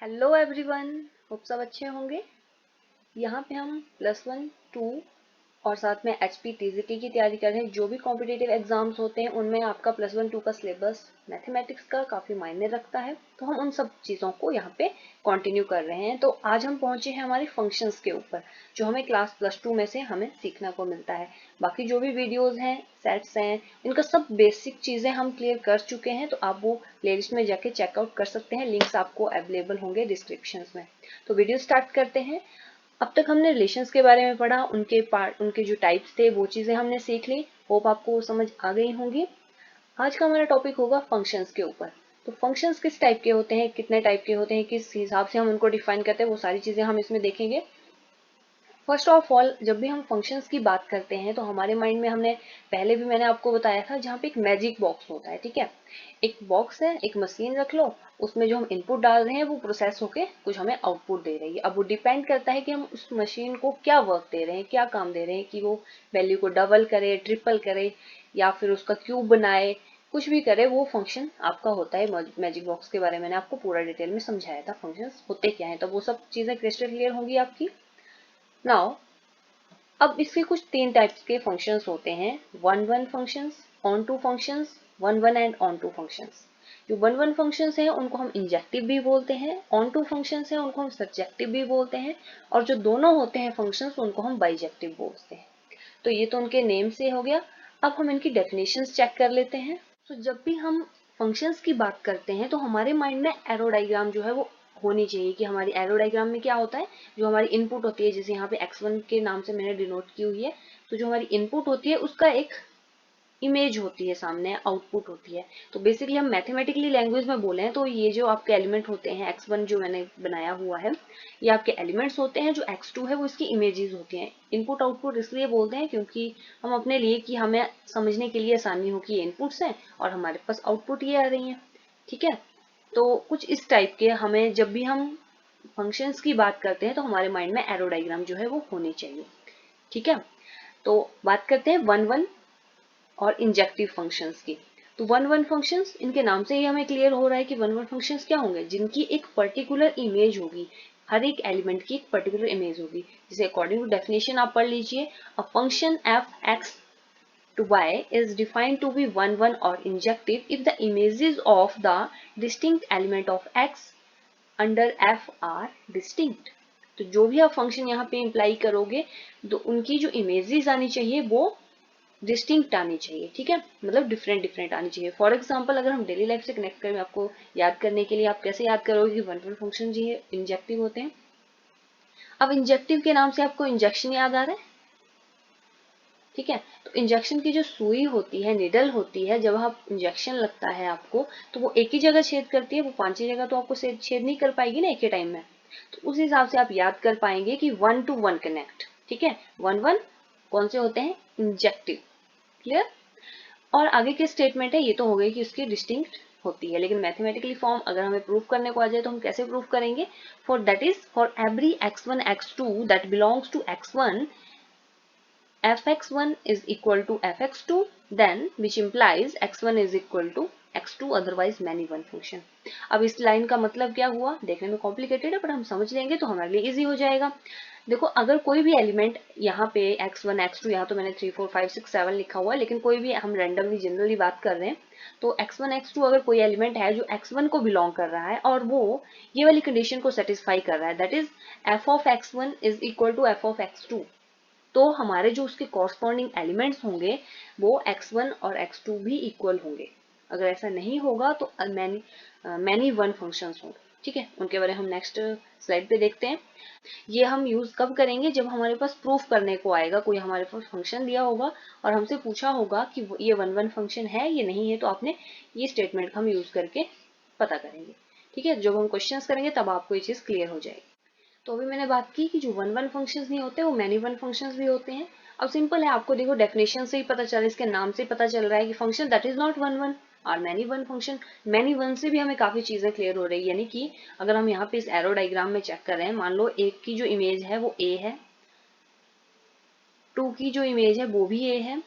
Hello everyone. Hope सब अच्छे होंगे। यहाँ पे हम +1 2 और साथ में एचपी टीजीटी की तैयारी कर रहे हैं। जो भी कॉम्पिटिटिव एग्जाम्स होते हैं उनमें आपका +1 2 का सिलेबस मैथमेटिक्स का काफ़ी मायने रखता है, तो हम उन सब चीज़ों को यहाँ पे कंटिन्यू कर रहे हैं। तो आज हम पहुंचे हैं हमारे फंक्शंस के ऊपर, जो हमें क्लास +2 में से हमें सीखने को मिलता है। बाकी जो भी वीडियोस हैं, सेट्स हैं, इनका सब बेसिक चीज़ें हम क्लियर कर चुके हैं, तो आप वो प्लेलिस्ट में जाके चेकआउट कर सकते हैं। लिंक्स आपको अवेलेबल होंगे डिस्क्रिप्शन में। तो वीडियो स्टार्ट करते हैं। अब तक हमने रिलेशंस के बारे में पढ़ा, उनके जो टाइप्स थे वो चीज़ें हमने सीख ली। होप आपको वो समझ आ गई होंगी। आज का हमारा टॉपिक होगा फंक्शंस के ऊपर। तो फंक्शंस किस टाइप के होते हैं, कितने टाइप के होते हैं, किस हिसाब से हम उनको डिफाइन करते हैं, वो सारी चीज़ें हम इसमें देखेंगे। फर्स्ट ऑफ ऑल, जब भी हम फंक्शंस की बात करते हैं तो हमारे माइंड में हमने पहले भी मैंने आपको बताया था, जहाँ पे एक मैजिक बॉक्स होता है। ठीक है, एक बॉक्स है, एक मशीन रख लो, उसमें जो हम इनपुट डाल रहे हैं वो प्रोसेस होके कुछ हमें आउटपुट दे रही है। अब वो डिपेंड करता है कि हम उस मशीन को क्या वर्क दे रहे हैं, क्या काम दे रहे हैं, कि वो वैल्यू को डबल करे, ट्रिपल करे, या फिर उसका क्यूब बनाए, कुछ भी करे, वो फंक्शन आपका होता है। मैजिक बॉक्स के बारे में मैंने आपको पूरा डिटेल में समझाया था, फंक्शंस होते क्या हैं, तो वो सब चीजें क्रिस्टल क्लियर होंगी आपकी। नाउ, अब इसके कुछ 3 टाइप्स के फंक्शंस होते हैं। One one functions, onto functions, one one and onto functions. जो वन वन फंक्शंस हैं उनको हम इंजेक्टिव भी बोलते हैं, ऑन टू फंक्शंस हैं उनको हम सब्जेक्टिव भी बोलते हैं, और जो दोनों होते हैं फंक्शंस उनको हम बाइजेक्टिव बोलते हैं। तो ये तो उनके नेम से हो गया। अब हम इनकी डेफिनेशंस चेक कर लेते हैं। तो जब भी हम फंक्शंस की बात करते हैं तो हमारे माइंड में एरो डायग्राम जो है वो होनी चाहिए, कि हमारी एरो डायग्राम में क्या होता है, जो हमारी इनपुट होती है, जैसे यहाँ पे x1 के नाम से मैंने डिनोट की हुई है, तो जो हमारी इनपुट होती है उसका एक इमेज होती है, सामने आउटपुट होती है। तो बेसिकली हम मैथमेटिकली लैंग्वेज में बोले हैं तो ये जो आपके एलिमेंट होते हैं, x1 जो मैंने बनाया हुआ है, ये आपके एलिमेंट्स होते हैं। जो x2 है वो इसकी इमेजेस होती हैं। इनपुट आउटपुट इसलिए बोलते हैं क्योंकि हम अपने लिए, कि हमें समझने के लिए आसानी हो कि ये इनपुट्स हैं और हमारे पास आउटपुट ये आ रही हैं। ठीक है, तो कुछ इस टाइप के हमें, जब भी हम फंक्शंस की बात करते हैं तो हमारे माइंड में एरो डायग्राम जो है वो होनी चाहिए। ठीक है, तो बात करते हैं वन वन और इंजेक्टिव फंक्शंस की। तो वन वन फंक्शंस, इनके नाम से ही हमें क्लियर हो रहा है कि वन वन फंक्शंस क्या होंगे, जिनकी एक पर्टिकुलर इमेज होगी। हर एक एलिमेंट की एक पर्टिकुलर इमेज होगी। जैसे अकॉर्डिंग टू डेफिनेशन आप पढ़ लीजिए, a function F x to y is defined to be one one or injective if the images of the distinct element of x under f are distinct। तो जो भी आप function यहाँ पे imply करोगे, तो उनकी जो इमेजेस आनी चाहिए वो डिस्टिंक्ट आनी चाहिए। ठीक है, मतलब डिफरेंट डिफरेंट आनी चाहिए। फॉर एग्जाम्पल, अगर हम डेली लाइफ से कनेक्ट करें, आपको याद करने के लिए, आप कैसे याद करोगे कि वन वन फंक्शन जी इंजेक्टिव होते हैं। अब इंजेक्टिव के नाम से आपको इंजेक्शन याद आ रहा है। ठीक है, तो इंजेक्शन की जो सुई होती है, निडल होती है, जब आप इंजेक्शन लगता है आपको, तो वो एक ही जगह छेद करती है, वो 5 जगह तो आपको छेद नहीं कर पाएगी ना एक ही टाइम में। तो उस हिसाब से आप याद कर पाएंगे कि 1 to 1 कनेक्ट। ठीक है, वन वन कौन से होते हैं, इंजेक्टिव। क्लियर। और आगे के स्टेटमेंट है, ये तो हो गई कि उसकी डिस्टिंक्ट होती है, लेकिन मैथमेटिकली फॉर्म अगर हमें प्रूफ करने को आ जाए तो हम कैसे प्रूफ करेंगे। For that is, for every x1 x2 that belongs to x1, fx1 is equal to fx2, then which implies x1 is equal to x2, otherwise many one function। अब इस लाइन का मतलब क्या हुआ, देखने में कॉम्प्लिकेटेड है पर हम समझ लेंगे तो हमारे लिए इजी हो जाएगा। देखो, अगर कोई भी एलिमेंट यहाँ पे x1 x2, यहाँ तो मैंने 3 4 5 6 7 लिखा हुआ है, लेकिन कोई भी हम रैंडमली जनरली बात कर रहे हैं, तो x1 x2 अगर कोई एलिमेंट है जो x1 को बिलोंग कर रहा है और वो ये वाली कंडीशन को सेटिस्फाई कर रहा है, that is f of x1 is equal to f of x2, तो हमारे जो उसके कॉरस्पॉन्डिंग एलिमेंट्स होंगे वो x1 और x2 भी इक्वल होंगे। अगर ऐसा नहीं होगा तो मैनी वन फंक्शंस होंगे। ठीक है, उनके बारे में हम नेक्स्ट स्लाइड पे देखते हैं। ये हम यूज कब करेंगे, जब हमारे पास प्रूफ करने को आएगा, कोई हमारे पास फंक्शन दिया होगा और हमसे पूछा होगा कि ये वन वन फंक्शन है ये नहीं है, तो आपने ये स्टेटमेंट हम यूज करके पता करेंगे। ठीक है, जब हम क्वेश्चंस करेंगे तब आपको ये चीज क्लियर हो जाएगी। तो अभी मैंने बात की कि जो वन वन फंक्शंस नहीं होते वो मैनी वन फंक्शंस भी होते हैं। अब सिंपल है, आपको देखो डेफिनेशन से ही पता चल रहा है, इसके नाम से ही पता चल रहा है कि function that is not one one और many one function. Many one से भी हमें काफी चीजें क्लियर हो रही है, यानी कि अगर हम यहाँ पे इस एरो डायग्राम में चेक कर रहे हैं, मान लो एक की जो इमेज है वो ए है, 2 की जो इमेज है वो भी ए है,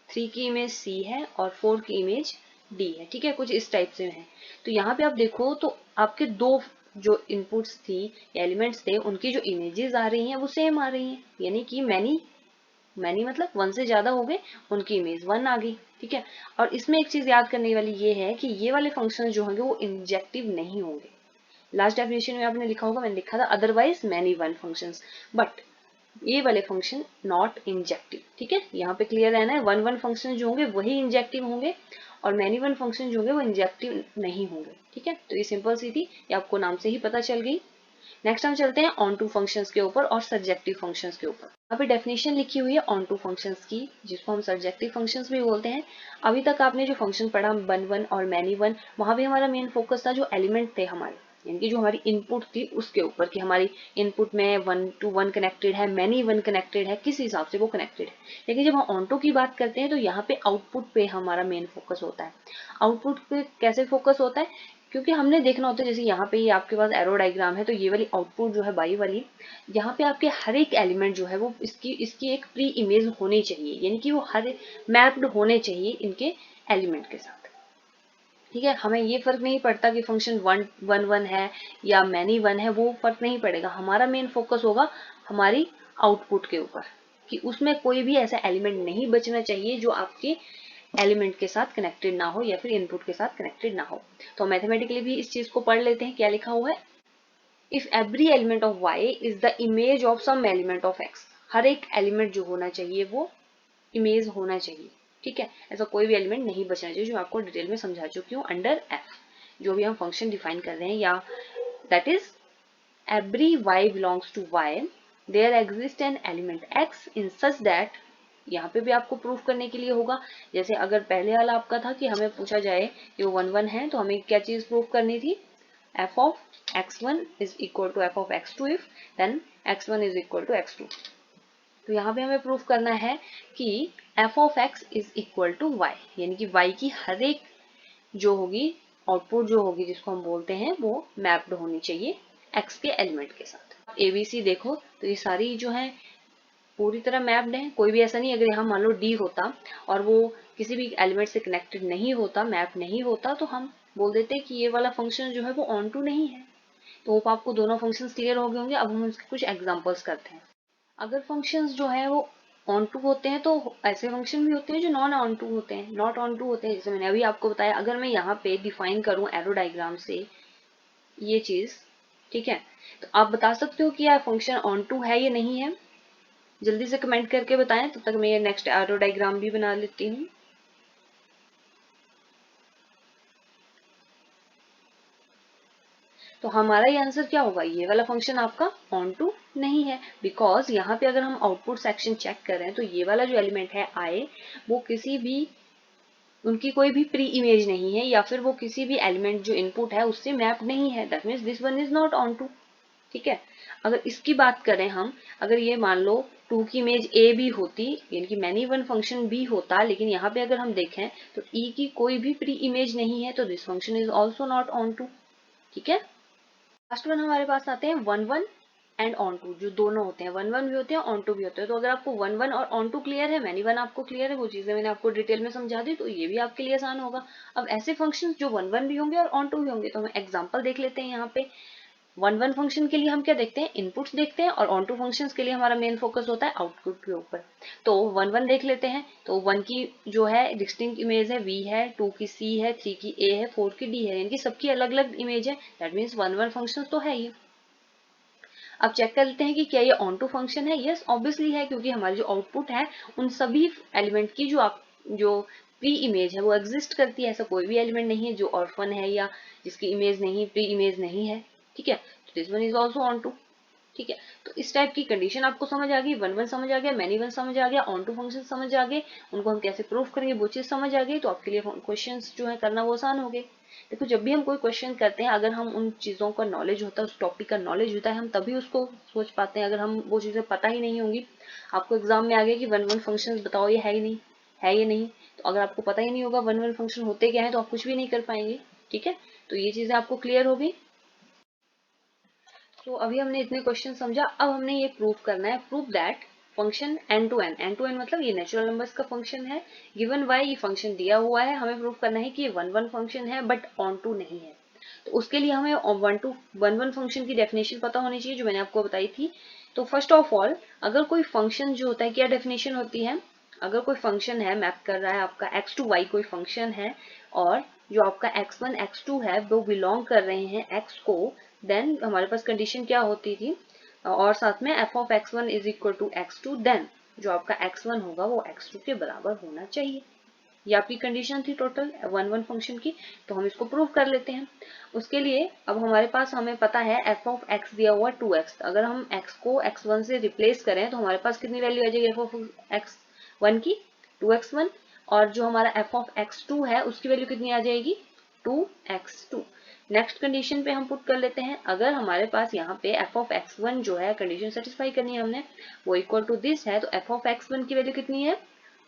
3 की इमेज सी है और 4 की इमेज डी है। ठीक है, कुछ इस टाइप से है। तो यहाँ पे आप देखो तो आपके दो जो इनपुट्स थी या एलिमेंट्स थे उनकी जो इमेजेस आ रही हैं वो सेम आ रही हैं, यानी कि मैनी मतलब 1 से ज्यादा हो गए, उनकी इमेज 1 आ गई। ठीक है, और इसमें एक चीज याद करने वाली ये है कि ये वाले फंक्शन जो होंगे वो इंजेक्टिव नहीं होंगे। लास्ट डेफिनेशन में आपने लिखा होगा, मैंने लिखा था otherwise many one functions, but ये वाले फंक्शन नॉट इंजेक्टिव। ठीक है, यहाँ पे क्लियर रहना है, वन वन फंक्शन जो होंगे वही इंजेक्टिव होंगे और मैनी वन फंक्शन जो होंगे वो इंजेक्टिव नहीं होंगे। ठीक है, तो ये सिंपल सी थी, ये आपको नाम से ही पता चल गई। नेक्स्ट हम चलते हैं ऑन टू फंक्शंस के ऊपर और सब्जेक्टिव फंक्शंस के ऊपर। यहाँ पे डेफिनेशन लिखी हुई है ऑन टू फंक्शंस की, जिसको हम सब्जेक्टिव फंक्शंस भी बोलते हैं। अभी तक आपने जो फंक्शन पढ़ा वन वन और मैनी वन, वहां भी हमारा मेन फोकस था जो एलिमेंट थे हमारे, यानी कि जो हमारी इनपुट थी उसके ऊपर, कि हमारी इनपुट में 1 to 1 कनेक्टेड है, मैनी वन कनेक्टेड है, किस हिसाब से वो कनेक्टेड है। लेकिन जब हम ऑन टू की बात करते हैं तो यहाँ पे आउटपुट पे हमारा मेन फोकस होता है। आउटपुट पे कैसे फोकस होता है, क्योंकि हमने देखना होता है, जैसे यहाँ पे आपके पास एरो डायग्राम है, तो ये वाली आउटपुट जो है बाई वाली, यहाँ पे आपके हर एक एलिमेंट जो है वो इसकी एक प्री इमेज होनी चाहिए, यानी कि वो हर मैप्ड होने चाहिए इनके एलिमेंट के साथ। ठीक है, हमें ये फर्क नहीं पड़ता कि फंक्शन वन वन वन है या मैनी वन है, वो फर्क नहीं पड़ेगा। हमारा मेन फोकस होगा हमारी आउटपुट के ऊपर, कि उसमें कोई भी ऐसा एलिमेंट नहीं बचना चाहिए जो आपके एलिमेंट के साथ कनेक्टेड ना हो या फिर इनपुट के साथ कनेक्टेड ना हो। तो मैथमेटिकली भी इस चीज को पढ़ लेते हैं, क्या लिखा हुआ है, if every element of y is the image of some element of x। हर एक एलिमेंट जो होना चाहिए वो इमेज होना चाहिए। ठीक है, ऐसा कोई भी एलिमेंट नहीं बचना चाहिए, जो मैं आपको डिटेल में समझा चुकी हूँ अंडर f, जो भी हम फंक्शन डिफाइन कर रहे हैं, या that is every y belongs to y, there exists an element x in such that, यहाँ पे भी आपको प्रूफ करने के लिए होगा, जैसे अगर पहले वाला आपका था कि हमें पूछा जाए कि वो वन वन है, तो हमें क्या चीज प्रूफ करनी थी, f of x1 is equal to f of x2 if then x1 is equal to x2। तो यहाँ पे हमें प्रूफ करना है कि f of x is equal to y, यानी कि y की हर एक जो होगी आउटपुट जो होगी जिसको हम बोलते हैं वो मैप्ड होनी चाहिए x के एलिमेंट के साथ। एबीसी देखो तो ये सारी जो है पूरी तरह मैप्ड है, कोई भी ऐसा नहीं, अगर यहाँ मान लो डी होता और वो किसी भी एलिमेंट से कनेक्टेड नहीं होता, मैप नहीं होता, तो हम बोल देते कि ये वाला फंक्शन जो है वो ऑन टू नहीं है। तो होप आपको दोनों फंक्शंस क्लियर हो गए होंगे। अब हम इसके कुछ एग्जांपल्स करते हैं। अगर फंक्शंस जो है वो ऑन टू होते हैं तो ऐसे फंक्शन भी होते हैं जो नॉन ऑन टू होते हैं, नॉट ऑन टू होते हैं। जैसे मैंने अभी आपको बताया, अगर मैं यहाँ पे डिफाइन करूँ एरो डायग्राम से ये चीज, ठीक है, तो आप बता सकते हो कि यह फंक्शन ऑन टू है या नहीं है, जल्दी से कमेंट करके बताएं, तब तक मैं ये नेक्स्ट एरो डायग्राम भी बना लेती हूँ। तो हमारा ये आंसर क्या होगा, ये वाला फंक्शन आपका ऑन टू नहीं है, बिकॉज यहाँ पे अगर हम आउटपुट सेक्शन चेक करें तो ये वाला जो एलिमेंट है आई, वो किसी भी उनकी कोई भी प्री इमेज नहीं है, या फिर वो किसी भी एलिमेंट जो इनपुट है उससे मैप नहीं है, that means this one is not onto. ठीक है, अगर इसकी बात करें हम, अगर ये मान लो टू की इमेज ए भी होती, यानी कि मैनी वन फंक्शन भी होता, लेकिन यहाँ पे अगर हम देखें तो ई की कोई भी प्री इमेज नहीं है, तो this function is also not onto. ठीक है, लास्ट वन हमारे पास आते हैं one one and onto, जो दोनों होते हैं, वन वन भी होते हैं ऑन टू भी होते हैं। तो अगर आपको वन वन और ऑन टू क्लियर है, मैनी वन आपको क्लियर है, वो चीजें मैंने आपको डिटेल में समझा दी, तो ये भी आपके लिए आसान होगा। अब ऐसे फंक्शंस जो वन वन भी होंगे और ऑन टू भी होंगे, तो हम एग्जांपल देख लेते हैं। यहाँ पे वन वन फंक्शन के लिए हम क्या देखते हैं, इनपुट्स देखते हैं, और ऑन टू फंक्शन के लिए हमारा मेन फोकस होता है आउटपुट के ऊपर। तो वन वन देख लेते हैं। तो वन की जो है डिस्टिंक्ट इमेज है वी है, टू की सी है, थ्री की ए है, फोर की डी है, यानी कि सबकी अलग अलग इमेज है, that means one one function तो है ही। अब चेक कर लेते हैं कि क्या ये ऑन टू फंक्शन है। यस ऑब्वियसली है, क्योंकि हमारी जो आउटपुट है उन सभी एलिमेंट की जो प्री इमेज है वो एग्जिस्ट करती है। ऐसा कोई भी एलिमेंट नहीं है जो ऑर्फन है या जिसकी इमेज नहीं, प्री इमेज नहीं है। ठीक है, तो this one is also onto. ठीक है, तो इस टाइप की कंडीशन आपको समझ आ गई, वन वन समझ आ गया, मैनी वन समझ आ गया, ऑन टू फंक्शन समझ आ गए, उनको हम कैसे प्रूफ करेंगे वो चीज समझ आ गई, तो आपके लिए क्वेश्चन जो है करना वो आसान हो गए। देखो, जब भी हम कोई क्वेश्चन करते हैं, अगर हम उन चीजों का नॉलेज होता है, उस टॉपिक का नॉलेज होता है, हम तभी उसको सोच पाते हैं। अगर हम वो चीजें पता ही नहीं होंगी, आपको एग्जाम में आ गया कि वन वन फंक्शन बताओ ये है ही नहीं, है ये नहीं, तो अगर आपको पता ही नहीं होगा वन वन फंक्शन होते क्या है, तो आप कुछ भी नहीं कर पाएंगे। ठीक है, तो ये चीजें आपको क्लियर हो गई। तो अभी हमने इतने क्वेश्चन समझा, अब हमने ये प्रूव करना है, prove that function N to N मतलब ये नेचुरल नंबर्स का फंक्शन है, गिवन वाई ये फंक्शन दिया हुआ है, हमें प्रूव करना है कि ये वन वन फंक्शन है बट ऑन टू नहीं है। तो उसके लिए हमें 1 फंक्शन की डेफिनेशन पता होनी चाहिए, जो मैंने आपको बताई थी। तो फर्स्ट ऑफ ऑल, अगर कोई फंक्शन जो होता है, क्या डेफिनेशन होती है, अगर कोई फंक्शन है मैप कर रहा है आपका x टू y, कोई फंक्शन है और जो आपका x1 x2 है वो बिलोंग कर रहे हैं x को, देन हमारे पास कंडीशन क्या होती थी, और साथ में f of x1 is equal to x2, then जो आपका x1 होगा वो x2 के बराबर होना चाहिए। ये आपकी कंडीशन थी टोटल 1 फंक्शन की। तो हम इसको प्रूव कर लेते हैं। उसके लिए अब हमारे पास हमें पता है f ऑफ x दिया हुआ 2x, अगर हम x को x1 से रिप्लेस करें तो हमारे पास कितनी वैल्यू आ जाएगी f ऑफ x1 की, 2x1, और जो हमारा f ऑफ x2 है उसकी वैल्यू कितनी आ जाएगी, 2x2। नेक्स्ट कंडीशन पे हम पुट कर लेते हैं, अगर हमारे पास यहाँ पे f ऑफ x1 जो है कंडीशन सेटिस्फाई करनी है हमने, वो इक्वल टू दिस है, तो f ऑफ x1 की वैल्यू कितनी है,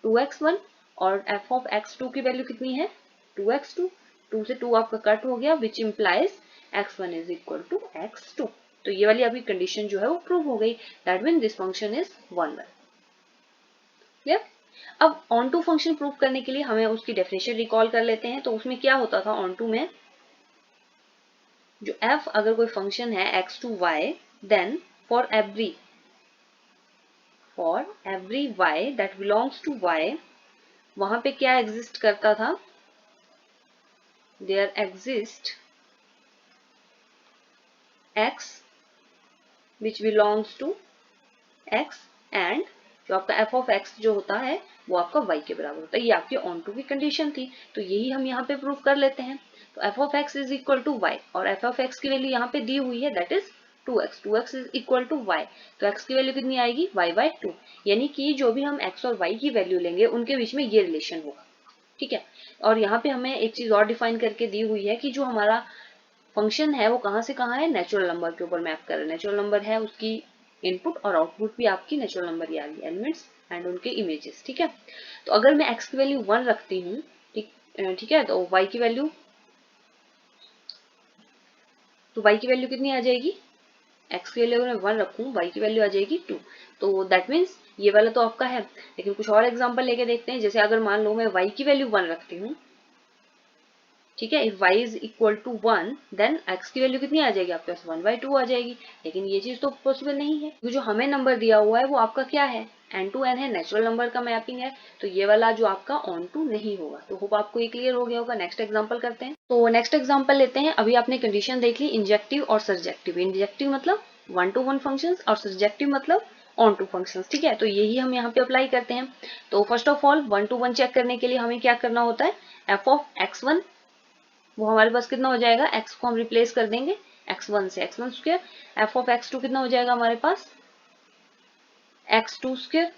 2x1, और f ऑफ x2 की वैल्यू कितनी है, 2x2। 2 से 2 आपका कट हो गया, which implies x1 is equal to x2। तो ये वाली अभी कंडीशन जो है वो प्रूव हो गई, that mean this function is 1। Clear. अब ऑन टू फंक्शन प्रूव करने के लिए हमें उसकी डेफिनेशन रिकॉल कर लेते हैं। तो उसमें क्या होता था ऑन टू में, जो f अगर कोई फंक्शन है x to y, then for every y that belongs to y, वहां पे क्या एग्जिस्ट करता था, there exist x which belongs to x, and जो आपका f ऑफ x जो होता है वो आपका y के बराबर होता है। ये आपकी ऑन टू की कंडीशन थी, तो यही हम यहाँ पे प्रूव कर लेते हैं। तो f of x is equal to y, और f ऑफ x की वैल्यू यहाँ पे दी हुई है, that is 2x is equal to y, तो x की वैल्यू कितनी आएगी, y बाय 2, यानी कि जो भी हम x और y की वैल्यू लेंगे उनके बीच में ये रिलेशन होगा। ठीक है। और यहाँ पे हमें एक चीज और डिफाइन करके दी हुई है कि जो हमारा फंक्शन है वो कहाँ से कहाँ है, नेचुरल नंबर के ऊपर मैप कर रहा है। नेचुरल नंबर है, उसकी इनपुट और आउटपुट भी आपकी नेचुरल नंबर ही आ गई, एलिमेंट्स एंड उनके इमेजेस। ठीक है। तो अगर मैं x की वैल्यू 1 रखती हूँ, ठीक है, तो y की वैल्यू कितनी आ जाएगी, x की वैल्यू अगर मैं 1 रखूँ, y की वैल्यू आ जाएगी 2। तो दैट मीन्स ये वाला तो आपका है, लेकिन कुछ और एग्जांपल लेके देखते हैं। जैसे अगर मान लो मैं y की वैल्यू 1 रखती हूँ, ठीक है, if y is equal to 1, then x की वैल्यू कितनी आ जाएगी आपके पास, 1/2 आ जाएगी। लेकिन ये चीज तो पॉसिबल नहीं है, क्योंकि जो हमें नंबर दिया हुआ है वो आपका क्या है, n टू n है, नेचुरल नंबर का मैपिंग है, तो ये वाला जो आपका ऑन टू नहीं होगा। तो होप आपको ये क्लियर हो गया होगा। नेक्स्ट एग्जाम्पल करते हैं। तो नेक्स्ट एग्जाम्पल लेते हैं। अभी आपने कंडीशन देख ली, इंजेक्टिव और सब्जेक्टिव। इंजेक्टिव मतलब 1-to-1 फंक्शंस, और सब्जेक्टिव मतलब ऑन टू फंक्शंस। ठीक है, तो यही हम यहाँ पे अप्लाई करते हैं। तो first of all 1-to-1 check करने के लिए हमें क्या करना होता है, f ऑफ x1 वो हमारे पास कितना हो जाएगा, x को हम रिप्लेस कर देंगे x1 से, x1 square, f of x2 कितना हो जाएगा हमारे पास, x2 स्क्वायर।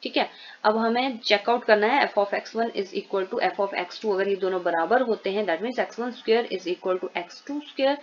ठीक है। अब हमें चेकआउट करना है f of x1 is equal to f of x2, अगर ये दोनों बराबर होते हैं that means x1 square is equal to x2 square,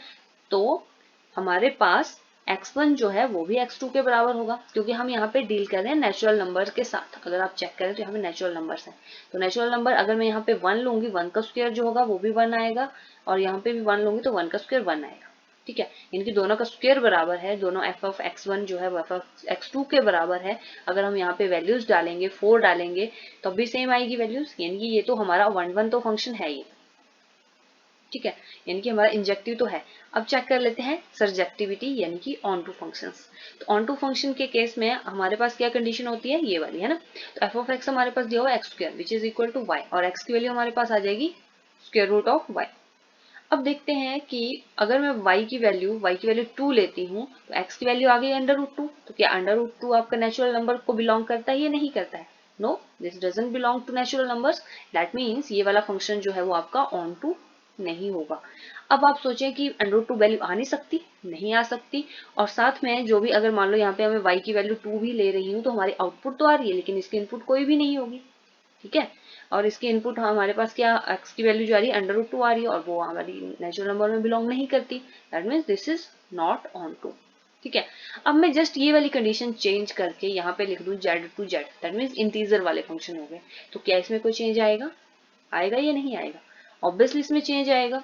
तो हमारे पास x1 जो है वो भी x2 के बराबर होगा, क्योंकि हम यहाँ पे डील कर रहे हैं नेचुरल नंबर के साथ। अगर आप चेक करें तो यहाँ पे नेचुरल नंबर्स हैं, तो नेचुरल नंबर अगर मैं यहाँ पे 1 लूंगी, 1 का स्क्वायर जो होगा वो भी 1 आएगा, और यहाँ पे भी 1 लूंगी तो 1 का स्क्वायर 1 आएगा। ठीक है, इनकी दोनों का स्क्वायर बराबर है, दोनों f ऑफ x1 जो है वो f ऑफ x2 के बराबर है। अगर हम यहाँ पे वैल्यूज डालेंगे, 4 डालेंगे, तब भी सेम आएगी वैल्यूज, यानी कि ये तो हमारा 1-1 तो फंक्शन है ये। ठीक है, यानी कि हमारा इंजेक्टिव तो है। अब चेक कर लेते हैं सर्जेक्टिविटी, यानी कि ऑन टू फंक्शंस। तो ऑन टू फंक्शन के केस में हमारे पास क्या कंडीशन होती है, ये वाली है ना। तो एफ ऑफ एक्स हमारे पास दिया हुआ x square which is equal to y, और एक्स की वैल्यू हमारे पास आ जाएगी स्क्वायर रूट ऑफ वाई। अब देखते हैं कि अगर मैं y की वैल्यू 2 लेती हूँ, तो x की वैल्यू आ गई √2। तो क्या √2 आपका नेचुरल नंबर को बिलोंग करता है या नहीं करता है, no, this doesn't belong to natural numbers, that means ये वाला फंक्शन जो है वो आपका ऑन टू नहीं होगा। अब आप सोचें कि √2 वैल्यू आ नहीं सकती, नहीं आ सकती, और साथ में जो भी अगर मान लो यहाँ पे हमें y की वैल्यू 2 भी ले रही हूँ तो हमारी आउटपुट तो आ रही है, लेकिन इसकी इनपुट कोई भी नहीं होगी। ठीक है, और इसकी इनपुट हमारे पास क्या, x की वैल्यू जो आ रही है √2 आ रही है, और वो हमारी नेचुरल नंबर में बिलोंग नहीं करती, that means this is not onto. ठीक है, अब मैं जस्ट ये वाली कंडीशन चेंज करके यहाँ पे लिख दूं z to z, that means integer वाले फंक्शन हो गए, तो क्या इसमें कोई चेंज आएगा, आएगा या नहीं आएगा, ऑब्वियसली इसमें चेंज आएगा।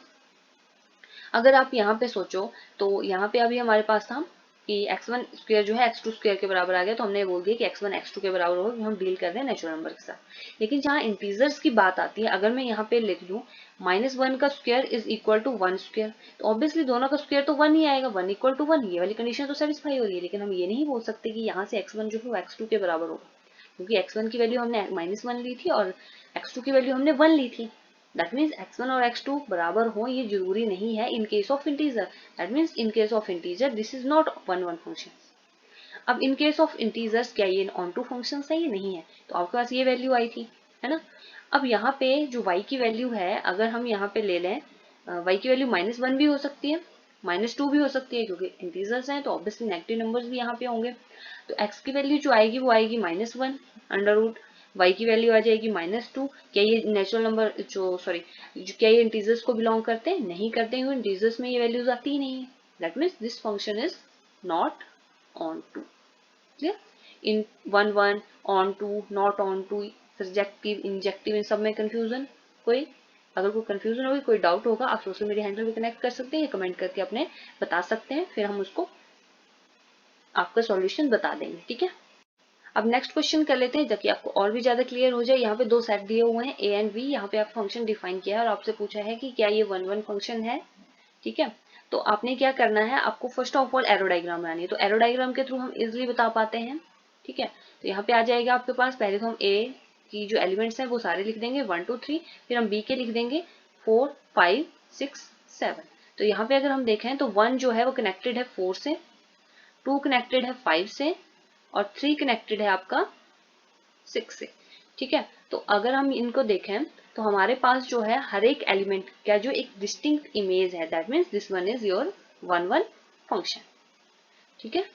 अगर आप यहाँ पे सोचो तो यहाँ पे अभी हमारे पास था कि x1 स्क्वायर जो है x2 स्क्वायर के बराबर आ गया, तो हमने बोल दिया कि x1 x2 के बराबर होगा, हम डील कर रहे हैं नेचुरल नंबर के साथ। लेकिन जहाँ इंटीजर्स की बात आती है, अगर मैं यहाँ पे लिख दूं -1 का square is equal to 1 square, तो ऑब्वियसली दोनों का स्क्वायर तो 1 ही आएगा, 1 इक्वल टू 1, ये वाली कंडीशन तो सेटिस्फाई हो रही है। लेकिन हम ये नहीं बोल सकते कि यहाँ से x1 जो है वो x2 के बराबर होगा, क्योंकि x1 की वैल्यू हमने -1 ली थी और x2 की वैल्यू हमने 1 ली थी। दैट मीन्स x1 और x2 बराबर हो, ये जरूरी नहीं है in case of integer. That means in case of integer this is not 1 function. अब इन केस ऑफ इंटीजर्स क्या ये ऑन टू फंक्शन है? ये नहीं है, तो आपके पास ये वैल्यू आई थी, है ना। अब यहाँ पे जो y की वैल्यू है, अगर हम यहाँ पे ले लें y की वैल्यू -1 भी हो सकती है, -2 भी हो सकती है, क्योंकि इंटीजर्स हैं तो ऑब्वियसली नेगेटिव नंबर्स भी यहाँ पे होंगे। तो x की वैल्यू जो आएगी वो आएगी -1 अंडर रूट, y की वैल्यू आ जाएगी -2। क्या ये नेचुरल नंबर क्या ये इंटीजर्स को बिलोंग करते हैं? नहीं करते हैं, इंटीजर्स में ये वैल्यूज आती ही नहीं है। That means this function is not onto. Clear? इन 1 onto, not onto, surjective, injective, इन सब में कंफ्यूजन कोई, अगर कोई कंफ्यूजन होगी, कोई डाउट होगा, आप सोशल मीडिया हैंडल भी कनेक्ट कर सकते हैं या कमेंट करके अपने बता सकते हैं, फिर हम उसको आपका सॉल्यूशन बता देंगे। ठीक है, अब नेक्स्ट क्वेश्चन कर लेते हैं ताकि आपको और भी ज्यादा क्लियर हो जाए। यहाँ पे दो सेट दिए हुए हैं, ए एंड बी। यहाँ पे आप फंक्शन डिफाइन किया है और आपसे पूछा है कि क्या ये 1 1 फंक्शन है। ठीक है, तो आपने क्या करना है, आपको first of all arrow diagram बनानी है। तो एरो डायग्राम के थ्रू हम इजिली बता पाते हैं। ठीक है, तो यहाँ पे आ जाएगा आपके पास, पहले तो हम ए की जो एलिमेंट्स हैं वो सारे लिख देंगे 1 2 3, फिर हम बी के लिख देंगे 4 5 6 7। तो यहाँ पे अगर हम देखें तो 1 जो है वो कनेक्टेड है 4 से, 2 कनेक्टेड है 5 से और 3 कनेक्टेड है आपका 6 से। ठीक है, तो अगर हम इनको देखें तो हमारे पास जो है हर एक एलिमेंट का जो एक डिस्टिंक्ट इमेज है, that means this one is your 1 1 function. ठीक है,